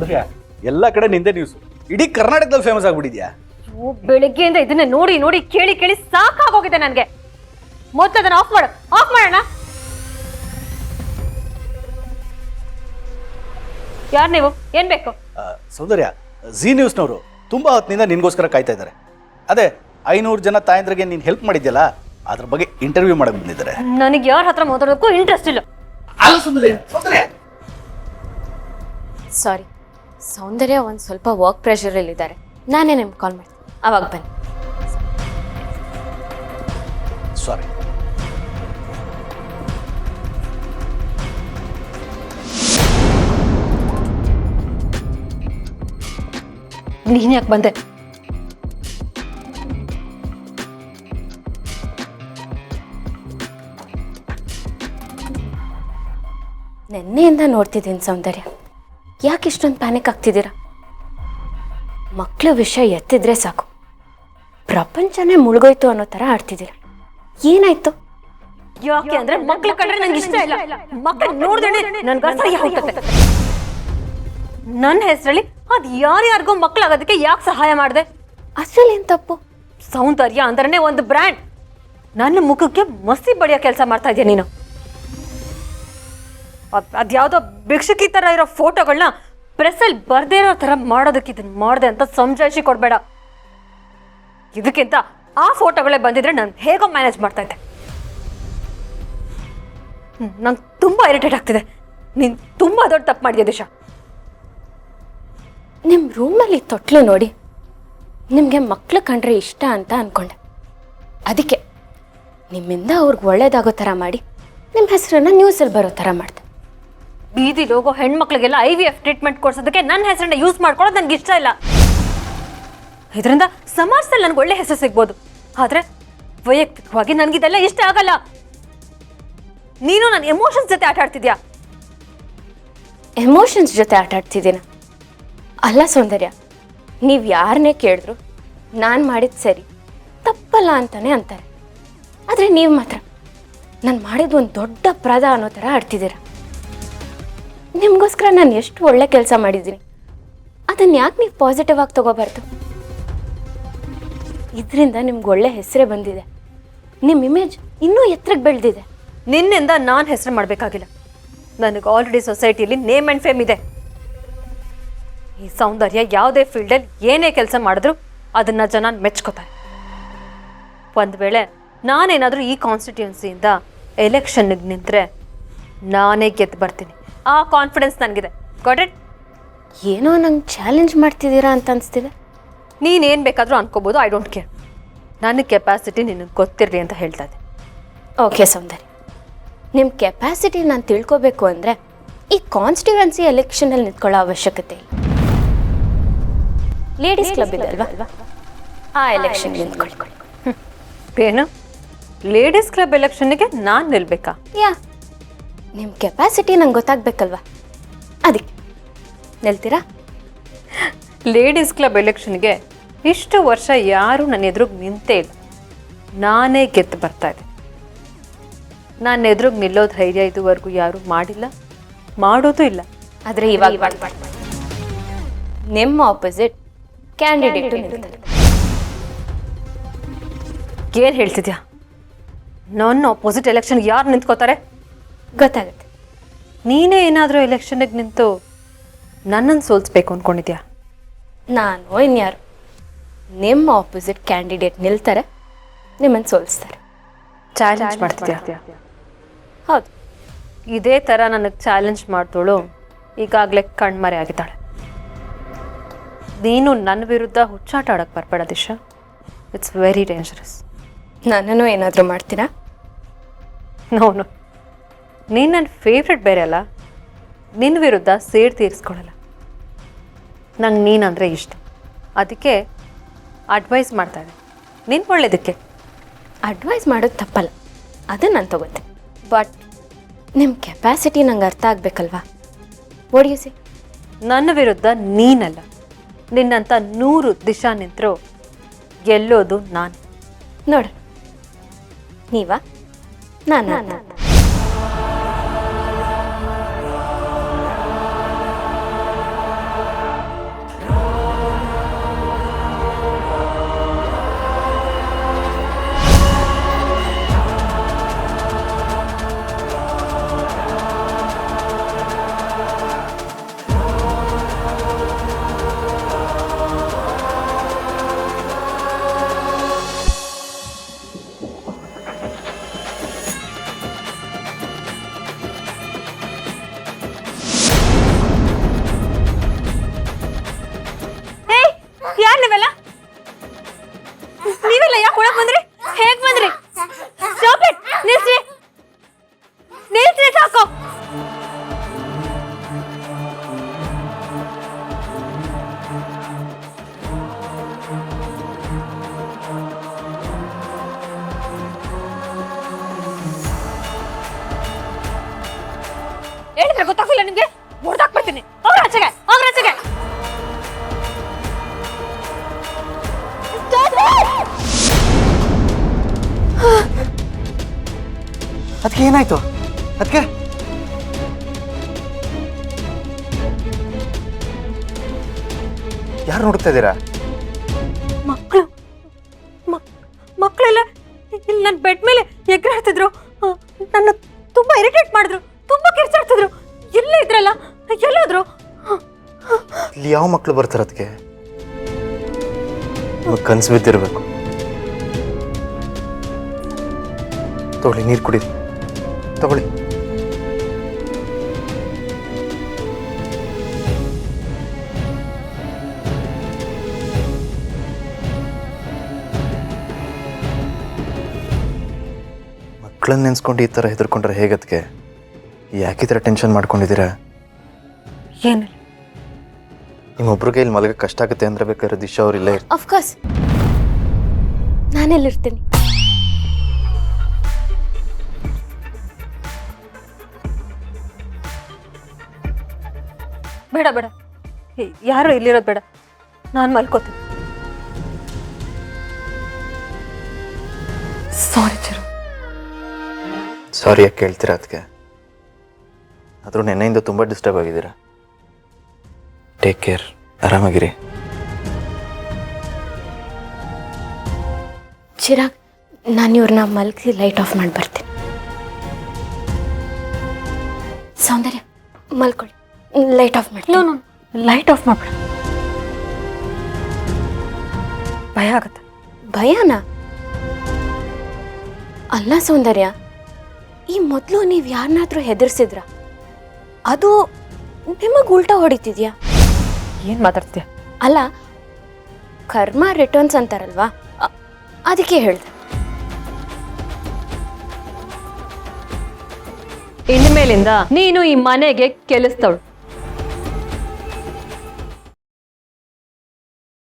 ಸೌಂದರ್ಯ ಎಲ್ಲ ಕಡೆ ನಿಂದೆ ನ್ಯೂಸ್, ಇಡೀ ಕರ್ನಾಟಕದಲ್ಲಿ ಫೇಮಸ್ ಆಗ್ಬಿಟ್ಟಿದ್ಯಾ. ಬೆಳಿಗ್ಗೆಯಿಂದ ಇದನ್ನ ನೋಡಿ ನೋಡಿ ಕೇಳಿ ಕೇಳಿ ಸಾಕಾಗೋಗಿದೆ ನನಗೆ. ಮೊದಲು ಅದನ್ನ ಆಫ್ ಮಾಡೋಣ. ಯಾರು ನೀವು? ಏನ್ ಬೇಕು? ಸೌಂದರ್ಯ, ಜಿ ನ್ಯೂಸ್ನವರು ತುಂಬಾ ಹೊತ್ತಿನಿಂದ ನಿನ್ಗೋಸ್ಕರ ಕಾಯ್ತಾ ಇದ್ದಾರೆ. ಅದೇ 500 ಜನ ತಾಯಂದ್ರಿಗೆ ನೀನು ಹೆಲ್ಪ್ ಮಾಡಿದ್ಯಲ್ಲ, ಅದ್ರ ಬಗ್ಗೆ ಇಂಟರ್ವ್ಯೂ ಮಾಡಕ್ ಬಂದಿದ್ದಾರೆ. ನನಗೆ ಯಾರ ಹತ್ರ ಮಾತಾಡೋದಕ್ಕೂ ಇಂಟ್ರೆಸ್ಟ್ ಇಲ್ಲ. ಸಾರಿ, ಸೌಂದರ್ಯ ಒಂದು ಸ್ವಲ್ಪ ವರ್ಕ್ ಪ್ರೆಷರಲ್ಲಿ ಇದ್ದಾರೆ. ನಾನೇ ನಿಮ್ಗೆ ಕಾಲ್ ಮಾಡ್ತೀನಿ, ಅವಾಗ ಬನ್ನಿ. ಸಾರಿ. ನೀನ್ ಯಾಕೆ ಬಂದೆ? ನೆನ್ನೆಯಿಂದ ನೋಡ್ತಿದ್ದೀನಿ ಸೌಂದರ್ಯ, ಯಾಕೆ ಇಷ್ಟೊಂದು ಪ್ಯಾನಿಕ್ ಆಗ್ತಿದ್ದೀರಾ? ಮಕ್ಕಳ ವಿಷಯ ಎತ್ತಿದ್ರೆ ಸಾಕು ಪ್ರಪಂಚನೇ ಮುಳುಗೋಯ್ತು ಅನ್ನೋ ಥರ ಆಡ್ತಿದ್ದೀರಾ. ಏನಾಯ್ತು? ಯಾಕೆ ಅಂದ್ರೆ ಮಕ್ಳು ಕಂಡ್ರೆ ನಂಗೆ ಇಷ್ಟ ಇಲ್ಲ. ಮಕ್ಳು ನೋಡಿದ್ರೆ ನನ್ಗೆ ಅಸಹ್ಯ ಹೋಗುತ್ತೆ. ನನ್ನ ಹೆಸರಲ್ಲಿ ಅದು ಯಾರ್ಯಾರಿಗೂ ಮಕ್ಕಳಾಗೋದಕ್ಕೆ ಯಾಕೆ ಸಹಾಯ ಮಾಡಿದೆ? ಅದ್ರಲ್ಲಿ ಏನು ತಪ್ಪು? ಸೌಂದರ್ಯ ಅಂದ್ರೆ ಒಂದು ಬ್ರ್ಯಾಂಡ್. ನನ್ನ ಮುಖಕ್ಕೆ ಮಸಿ ಬಡಿಯೋ ಕೆಲಸ ಮಾಡ್ತಾ ಇದೆಯಾ ನೀನು? ಅದ್ಯಾವುದೋ ಭಿಕ್ಷುಕಿ ಥರ ಇರೋ ಫೋಟೋಗಳನ್ನ ಪ್ರೆಸ್ಸಲ್ಲಿ ಬರ್ದೇ ಇರೋ ಥರ ಮಾಡೋದಕ್ಕೆ ಇದನ್ನ ಮಾಡಿದೆ ಅಂತ ಸಮಜಾಯಿಷಿ ಕೊಡಬೇಡ. ಇದಕ್ಕಿಂತ ಆ ಫೋಟೋಗಳೇ ಬಂದಿದ್ರೆ ನಾನು ಹೇಗೋ ಮ್ಯಾನೇಜ್ ಮಾಡ್ತಾ ಇದ್ದೆ. ನಂಗೆ ತುಂಬ ಇರಿಟೇಟ್ ಆಗ್ತಿದೆ. ನೀನು ತುಂಬ ದೊಡ್ಡ ತಪ್ಪು ಮಾಡಿದ್ಯಾ ದಿಶಾ. ನಿಮ್ಮ ರೂಮಲ್ಲಿ ತೊಟ್ಲು ನೋಡಿ ನಿಮಗೆ ಮಕ್ಕಳು ಕಂಡ್ರೆ ಇಷ್ಟ ಅಂತ ಅಂದ್ಕೊಂಡೆ. ಅದಕ್ಕೆ ನಿಮ್ಮಿಂದ ಅವ್ರಿಗೆ ಒಳ್ಳೇದಾಗೋ ಥರ ಮಾಡಿ ನಿಮ್ಮ ಹೆಸರನ್ನ ನ್ಯೂಸಲ್ಲಿ ಬರೋ ಥರ ಮಾಡಿದೆ. ಬೀದಿಲಿ ಹೋಗೋ ಹೆಣ್ಮಕ್ಳಿಗೆಲ್ಲ IVF ಟ್ರೀಟ್ಮೆಂಟ್ ಕೊಡ್ಸೋದಕ್ಕೆ ನನ್ನ ಹೆಸರನ್ನ ಯೂಸ್ ಮಾಡ್ಕೊಳ್ಳೋದು ನನಗೆ ಇಷ್ಟ ಇಲ್ಲ. ಇದರಿಂದ ಸಮಾಜದಲ್ಲಿ ನನಗೆ ಒಳ್ಳೆ ಹೆಸರು ಸಿಗ್ಬೋದು, ಆದರೆ ವೈಯಕ್ತಿಕವಾಗಿ ನನಗಿದೆಲ್ಲ ಇಷ್ಟ ಆಗಲ್ಲ. ನೀನು ನನ್ನ ಎಮೋಷನ್ಸ್ ಜೊತೆ ಆಟ ಆಡ್ತಿದ್ಯಾ. ಎಮೋಷನ್ಸ್ ಜೊತೆ ಆಟ ಆಡ್ತಿದ್ದೀನ? ಅಲ್ಲ ಸೌಂದರ್ಯ, ನೀವು ಯಾರನ್ನೇ ಕೇಳಿದ್ರು ನಾನು ಮಾಡಿದ್ದು ಸರಿ ತಪ್ಪಲ್ಲ ಅಂತಾನೆ ಅಂತಾರೆ. ಆದರೆ ನೀವು ಮಾತ್ರ ನಾನು ಮಾಡಿದ್ದು ಒಂದು ದೊಡ್ಡ ಅಪರಾಧ ಅನ್ನೋ ಥರ ಆಡ್ತಿದ್ದೀರ. ನಿಮಗೋಸ್ಕರ ನಾನು ಎಷ್ಟು ಒಳ್ಳೆ ಕೆಲಸ ಮಾಡಿದ್ದೀನಿ, ಅದನ್ನು ಯಾಕೆ ನೀವು ಪಾಸಿಟಿವ್ ಆಗಿ ತಗೋಬಾರ್ದು? ಇದರಿಂದ ನಿಮ್ಗೆ ಒಳ್ಳೆ ಹೆಸರೇ ಬಂದಿದೆ, ನಿಮ್ಮ ಇಮೇಜ್ ಇನ್ನೂ ಎತ್ತರಕ್ಕೆ ಬೆಳೆದಿದೆ. ನಿನ್ನಿಂದ ನಾನು ಹೆಸರು ಮಾಡಬೇಕಾಗಿಲ್ಲ. ನನಗೆ ಆಲ್ರೆಡಿ ಸೊಸೈಟಿಯಲ್ಲಿ ನೇಮ್ ಆ್ಯಂಡ್ ಫೇಮ್ ಇದೆ. ಈ ಸೌಂದರ್ಯ ಯಾವುದೇ ಫೀಲ್ಡಲ್ಲಿ ಏನೇ ಕೆಲಸ ಮಾಡಿದ್ರು ಅದನ್ನು ಜನ ಮೆಚ್ಕೋತಾರೆ. ಒಂದು ವೇಳೆ ನಾನೇನಾದರೂ ಈ ಕಾನ್ಸ್ಟಿಟ್ಯೂನ್ಸಿಯಿಂದ ಎಲೆಕ್ಷನ್ಗೆ ನಿಂತರೆ ನಾನೇ ಗೆದ್ದು ಬರ್ತೀನಿ. ಆ ಕಾನ್ಫಿಡೆನ್ಸ್ ನನಗಿದೆ. Got it? ಏನೋ ನಂಗೆ ಚಾಲೆಂಜ್ ಮಾಡ್ತಿದ್ದೀರಾ ಅಂತ ಅನಿಸ್ತಿದೆ. ನೀನೇನು ಬೇಕಾದರೂ ಅನ್ಕೋಬೋದು, ಐ ಡೋಂಟ್ ಕೇರ್. ನನ್ನ ಕೆಪಾಸಿಟಿ ನಿನಗೆ ಗೊತ್ತಿರಲಿ ಅಂತ ಹೇಳ್ತಾ ಇದ್ದೆ. ಓಕೆ ಸೌಂದರ್ಯ, ನಿಮ್ಮ ಕೆಪಾಸಿಟಿ ನಾನು ತಿಳ್ಕೊಬೇಕು ಅಂದರೆ ಈ ಕಾನ್ಸ್ಟಿಟ್ಯೂನ್ಸಿ ಎಲೆಕ್ಷನಲ್ಲಿ ನಿಂತ್ಕೊಳ್ಳೋ ಅವಶ್ಯಕತೆ ಇಲ್ಲ. ಲೇಡೀಸ್ ಕ್ಲಬ್ ಇದೆ ಅಲ್ವಾ, ಆ ಎಲೆಕ್ಷನ್ ನಿಂತ್ಕೊಳ್ಳಿ. ಏನು ಲೇಡೀಸ್ ಕ್ಲಬ್ ಎಲೆಕ್ಷನ್ಗೆ ನಾನು ನಿಲ್ಬೇಕಾ? ಯಾ, ನಿಮ್ಮ ಕೆಪಾಸಿಟಿ ನಂಗೆ ಗೊತ್ತಾಗಬೇಕಲ್ವಾ, ಅದಕ್ಕೆ ನಿಲ್ತೀರಾ? ಲೇಡೀಸ್ ಕ್ಲಬ್ ಎಲೆಕ್ಷನ್ಗೆ ಇಷ್ಟು ವರ್ಷ ಯಾರೂ ನನ್ನ ಎದುರಿಗೆ ನಿಂತೇ ಇಲ್ಲ. ನಾನೇ ಗೆದ್ದು ಬರ್ತಾ ಇದ್ದೆ. ನಾನು ಎದುರಿಗೆ ನಿಲ್ಲೋ ಧೈರ್ಯ ಇದುವರೆಗೂ ಯಾರೂ ಮಾಡಿಲ್ಲ, ಮಾಡೋದು ಇಲ್ಲ. ಆದರೆ ಇವಾಗ ನಿಮ್ಮ ಆಪೋಸಿಟ್ ಕ್ಯಾಂಡಿಡೇಟ್ ನಿಲ್ತಾರೆ. ಏನು ಹೇಳ್ತಿದ್ಯಾ? ನನ್ನ ಆಪೋಸಿಟ್ ಎಲೆಕ್ಷನ್ಗೆ ಯಾರು ನಿಂತ್ಕೋತಾರೆ? ಗೊತ್ತಾಗುತ್ತೆ. ನೀನೇ ಏನಾದರೂ ಎಲೆಕ್ಷನ್ಗೆ ನಿಂತು ನನ್ನನ್ನು ಸೋಲಿಸ್ಬೇಕು ಅಂದ್ಕೊಂಡಿದ್ಯಾ? ನಾನು ಇನ್ಯಾರು, ನಿಮ್ಮ ಆಪೋಸಿಟ್ ಕ್ಯಾಂಡಿಡೇಟ್ ನಿಲ್ತಾರೆ, ನಿಮ್ಮನ್ನು ಸೋಲಿಸ್ತಾರೆ. ಚಾಲೆಂಜ್ ಮಾಡ್ತಿದ್ಯಾ? ಹೌದು. ಇದೇ ಥರ ನನಗೆ ಚಾಲೆಂಜ್ ಮಾಡ್ತೋಳು ಈಗಾಗಲೇ ಕಣ್ಮರೆ ಆಗಿದ್ದಾಳೆ. ನೀನು ನನ್ನ ವಿರುದ್ಧ ಹುಚ್ಚಾಟ ಆಡೋಕ್ಕೆ ಬರಬೇಡ ದಿಶಾ. It's very dangerous. ನನ್ನನ್ನು ಏನಾದರೂ ಮಾಡ್ತೀರಾ? ನೋನು, ನೀನು ನನ್ನ ಫೇವ್ರೆಟ್ ಬೇರೆ ಅಲ್ಲ. ನಿನ್ನ ವಿರುದ್ಧ ಸೇಡ್ ತೀರಿಸ್ಕೊಳ್ಳಲ್ಲ. ನಂಗೆ ನೀನಂದರೆ ಇಷ್ಟ, ಅದಕ್ಕೆ ಅಡ್ವೈಸ್ ಮಾಡ್ತಾ ಇದ್ದೆ ನಿನ್ನ ಒಳ್ಳೇದಕ್ಕೆ. ಅಡ್ವೈಸ್ ಮಾಡೋದು ತಪ್ಪಲ್ಲ, ಅದನ್ನು ನಾನು ತಗೋತೆ. ಬಟ್ ನಿಮ್ಮ ಕೆಪಾಸಿಟಿ ನಂಗೆ ಅರ್ಥ ಆಗಬೇಕಲ್ವಾ? ಓಡಿಸಿ. ನನ್ನ ವಿರುದ್ಧ ನೀನಲ್ಲ, ನಿನ್ನಂಥ 100 ದಿಶಾ ನಿಂತರೂ ಗೆಲ್ಲೋದು ನಾನು. ನೋಡು, ನೀವಾ ನಾನು? ಹೇಳಿದ್ರೆ ಗೊತ್ತಾಗಲ್ಲ ನಿಮ್ಗೆ? ಮುರ್ದಾಕ್ಬಿಡ್ತೀನಿ. ಹೋಗ್ರ ಆಚೆಗೆ, ಹೋಗ್ರ ಆಚೆಗೆ. ಅದಕ್ಕೆ ಏನಾಯ್ತು? ಅದಕ್ಕೆ ಯಾರು ನೋಡ್ತಾ ಇದ್ದೀರಾ? ಮಕ್ಕಳೆಲ್ಲ ಇಲ್ಲಿ ನನ್ನ ಬೆಡ್ ಮೇಲೆ ಎಗ್ರಾಡ್ತಿದ್ರು. ನನ್ನ ತುಂಬಾ ಇರಿಟೇಟ್ ಮಾಡಿದ್ರು, ತುಂಬಾ ಕಿರ್ಚಾಡ್ತಿದ್ರು. ಇಲ್ಲೇ ಇದ್ರಲ್ಲ, ಎಲ್ಲೋದ್ರು? ಇಲ್ಲಿ ಯಾವ ಮಕ್ಕಳು ಬರ್ತಾರೆ? ಅದಕ್ಕೆ ಕನ್ಸು ಬಿದ್ದಿರ್ಬೇಕು. ತಗೊಳ್ಳಿ, ನೀರು ಕುಡೀರಿ, ತಗೊಳ್ಳಿ. ಮಕ್ಕಳನ್ನ ನೆನ್ಸ್ಕೊಂಡು ಈ ಥರ ಹೆದರ್ಕೊಂಡ್ರೆ ಹೇಗದಕ್ಕೆ? ಯಾಕೆ ಈ ಥರ ಟೆನ್ಷನ್ ಮಾಡ್ಕೊಂಡಿದ್ದೀರಾ? ಏನಿಲ್ಲ. ನಿಮ್ಮೊಬ್ರಿಗೆ ಇಲ್ಲಿ ಮಲಗ ಕಷ್ಟ ಆಗುತ್ತೆ ಅಂದ್ರೆ ಬೇಕಾದ್ರೆ ದಿಶಾ ಅವ್ರು ಇಲ್ಲೇ ಇರ್ತಾರೆ. ಅಫ್ಕೋರ್ಸ್ ನಾನೆಲ್ಲಿರ್ತೀನಿ. ಬೇಡ ಬೇಡ, ಯಾರು ಇಲ್ಲಿರೋದು ಬೇಡ. ನಾನು ಮಲ್ಕೋತೀನಿ. ಸಾರಿ ಚಿರು. ಸಾರಿ ಯಾಕೆ ಕೇಳ್ತೀರಾ? ಅದಕ್ಕೆ ಆದರೂ ನೆನ್ನೆಯಿಂದ ತುಂಬ ಡಿಸ್ಟರ್ಬ್ ಆಗಿದ್ದೀರಾ. Take care, ಆರಾಮಾಗಿರಿ. ಚಿರಾಗ್, ನಾನು ಇವ್ರನ್ನ ಮಲಗಿಸಿ ಲೈಟ್ ಆಫ್ ಮಾಡಿ ಬರ್ತೀನಿ. ಸೌಂದರ್ಯ, ಮಲ್ಕೊಳ್ಳಿ, ಲೈಟ್ ಆಫ್ ಮಾಡಿ. ನೋ, ಲೈಟ್ ಆಫ್ ಮಾಡ್ಬೇಡ, ಭಯ ಆಗತ್ತೆ. ಭಯನಾ? ಅಲ್ಲ ಸೌಂದರ್ಯ, ಈ ಮೊದಲು ನೀವು ಯಾರನ್ನಾದ್ರೂ ಹೆದರ್ಸಿದ್ರ? ಅದು ನಿಮಗೆ ಉಲ್ಟಾ ಹೊಡಿತಿದ್ಯಾ? ಏನ್ ಮಾತಾಡ್ತೀಯ? ಅಲ್ಲ, ಕರ್ಮ ರಿಟರ್ನ್ಸ್ ಅಂತಾರಲ್ವಾ, ಅದಕ್ಕೆ ಹೇಳ್ದೆ. ಇನ್ಮೇಲಿಂದ ನೀನು ಈ ಮನೆಗೆ ಕೆಲಸದವಳು.